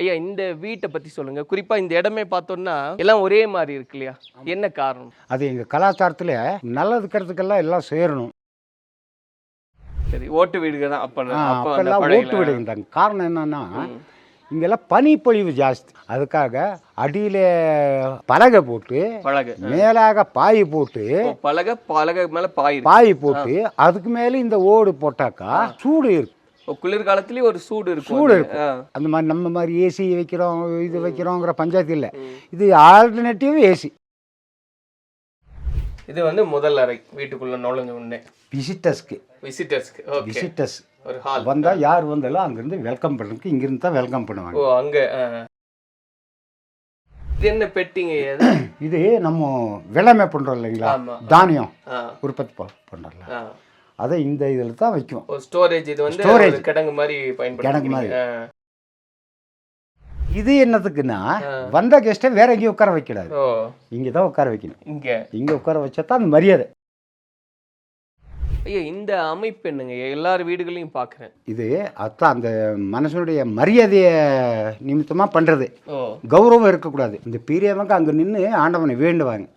ஐயா இந்த வீட்டை பத்தி சொல்லுங்க. குறிப்பா இந்த இடமே பார்த்தோம்னா எல்லாம் ஒரே மாதிரி இருக்கு இல்லையா? என்ன காரணம்? அது எங்கள் கலாச்சாரத்தில் நல்லது கருத்துக்கெல்லாம் எல்லாம் சேரணும். சரி, ஓட்டு வீடுகள் தான் அப்ப அப்ப அந்த அப்பெல்லாம் பழைய ஓட்டு விடுகின்றாங்க. காரணம் என்னன்னா இங்கெல்லாம் பனிப்பொழிவு ஜாஸ்தி. அதுக்காக அடியில் பலகை போட்டு பலகை மேலாக பாய் போட்டு பலகை பலகை மேல பாயிரு. பாய் போட்டு அதுக்கு மேலே இந்த ஓடு போட்டாக்கா சூடு இருக்கு. குளிர்காலத்திலயும் ஒரு சூடு இருக்கும். சூடு இருக்கும். அந்த மாதிரி நம்ம மாதிரி ஏசி வைக்கிறோம் இது வைக்கிறோங்கிற பஞ்சாயத்து இல்லை. இது ஆல்டர்னேட்டிவ் ஏசி. இது வந்து முதல் அறை, வீட்டுக்குள்ள நுழைஞ்ச உடனே விசிட்டர்ஸ்க்கு விசிட்டர்ஸ் ஒரு ஹால் வந்தால் யார் வந்தாலும் அங்கேருந்து வெல்கம் பண்ணுறதுக்கு இங்கிருந்து தான் வெல்கம் பண்ணுவாங்க. ஓ அங்க இது என்ன பெட்டிங்க? இது நம்ம வெள்ளமே பண்ணுறோம் இல்லைங்களா, தானியம் உற்பத்தி பண்ணுறோம்ல, அதை இந்த இதில் தான் வைக்கும். ஸ்டோரேஜ். இது வந்து ஸ்டோரேஜ் கிடங்கு மாதிரி பயன்படுத்தும். கிடங்கு மாதிரி. இது என்னத்துக்குன்னா வந்த கெஸ்ட்டை வேற எங்கேயும் உட்கார வைக்கூடாது, இங்கே தான் உட்கார வைக்கணும். இங்கே உட்கார வச்சா தான் அந்த மரியாதை. ஐயா இந்த அமைப்பு என்னங்க? எல்லார் வீடுகளையும் பார்க்குறேன். இது அதான் அந்த மனுஷனுடைய மரியாதையை நிமித்தமாக பண்ணுறது. கௌரவம் இருக்கக்கூடாது. இந்த பெரியவங்க அங்கே நின்று ஆண்டவனை வேண்டுவாங்க.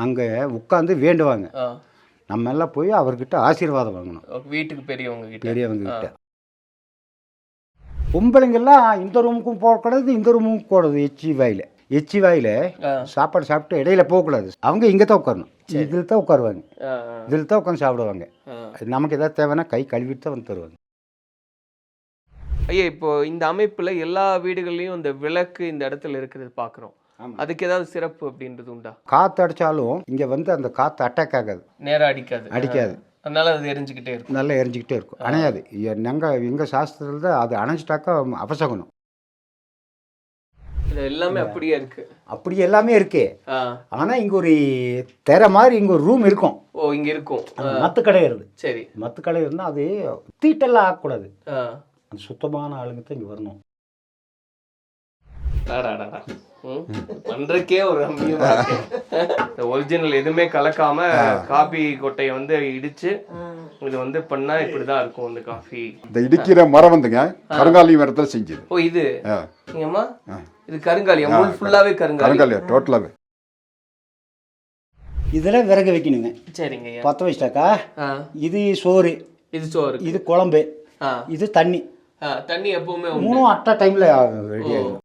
அங்கே உட்காந்து வேண்டுவாங்க. நம்ம எல்லாம் போய் அவர்கிட்ட ஆசீர்வாதம் வாங்கணும். வீட்டுக்கு பெரியவங்க கிட்ட பொம்பளைங்கெல்லாம் இந்த ரூமுக்கும் போகக்கூடாது, இந்த ரூமுக்கும் போகக்கூடாது. எச்சி வாயில் சாப்பாடு சாப்பிட்டு இடையில போகக்கூடாது. அவங்க இங்கே தான் உட்காரணும். இதில் தான் உட்காருவாங்க, இதில் தான் உட்காந்து சாப்பிடுவாங்க. நமக்கு எதாவது தேவைன்னா கை கழுவிட்டு தான் வந்து தருவாங்க. ஐயா இப்போ இந்த அமைப்பில் எல்லா வீடுகள்லையும் இந்த விளக்கு இந்த இடத்துல இருக்கிறது பார்க்குறோம். அதுக்கு ஏதாவது சிறப்பு அப்படின்றது உண்டா? காற்று அடித்தாலும் இங்கே வந்து அந்த காற்று அட்டாக் ஆகாது, நேராக அடிக்காது. அதனால அது எரிஞ்சுக்கிட்டே இருக்கும். நல்லா எரிஞ்சுக்கிட்டே இருக்கும், அணையாது. எங்கள் சாஸ்திரத்தில் தான் அது அணைஞ்சிட்டாக்கா அபசகுணம். எல்லாமே அப்படியே இருக்கு. அப்படி எல்லாமே இருக்கு. ஆனால் இங்கே ஒரு தெரை மாதிரி இங்கே ஒரு ரூம் இருக்கும். இங்கே இருக்கும். மத்து கடை இருந்து. சரி, மத்து கடை இருந்தால் அது தீட்டெல்லாம் ஆகக்கூடாது. அந்த சுத்தமான ஆளுங்க தான் இங்கே வரணும். பண்றக்கே ஒரு ஒரிஜினல் எதுவுமே கலக்காம காபி கொட்டையை வந்து இடிச்சு இது வந்து பண்ணா இப்படிதான் இருக்கும். இந்த காஃபி இந்த இடிக்கிற மரம் வந்துங்க கருங்காலி மரத்துல செஞ்சது. இது நீங்கம்மா இது கருங்காலி ஃபுல்லாவே கருங்காலி டோட்டலாவே. இதெல்லாம் விறகு வைக்கணுங்க. சரிங்க. 10 வச்சிட்டாக்கா இது சோறு, இது குழம்பு, இது தண்ணி எப்பவுமே 3 அட்ட டைம்ல ரெடி ஆகும்.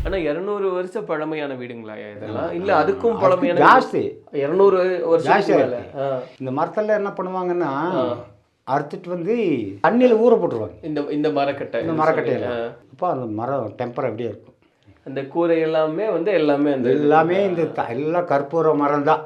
ஆனா 200 வருஷம் பழமையான வீடுங்களா இதெல்லாம்? இல்ல அதுக்கும் பழமையான ஜாஸ்தி. 200 வருஷம். இந்த மரத்துல என்ன பண்ணுவாங்கன்னா அறுத்துட்டு வந்து தண்ணியில ஊற போட்டுருவாங்க. இந்த மரக்கட்டையில அப்போ அந்த மரம் டெம்பர் அப்படியே இருக்கும். அந்த கூரை எல்லாமே வந்து எல்லாமே இந்த எல்லாம் கற்பூர மரம் தான்.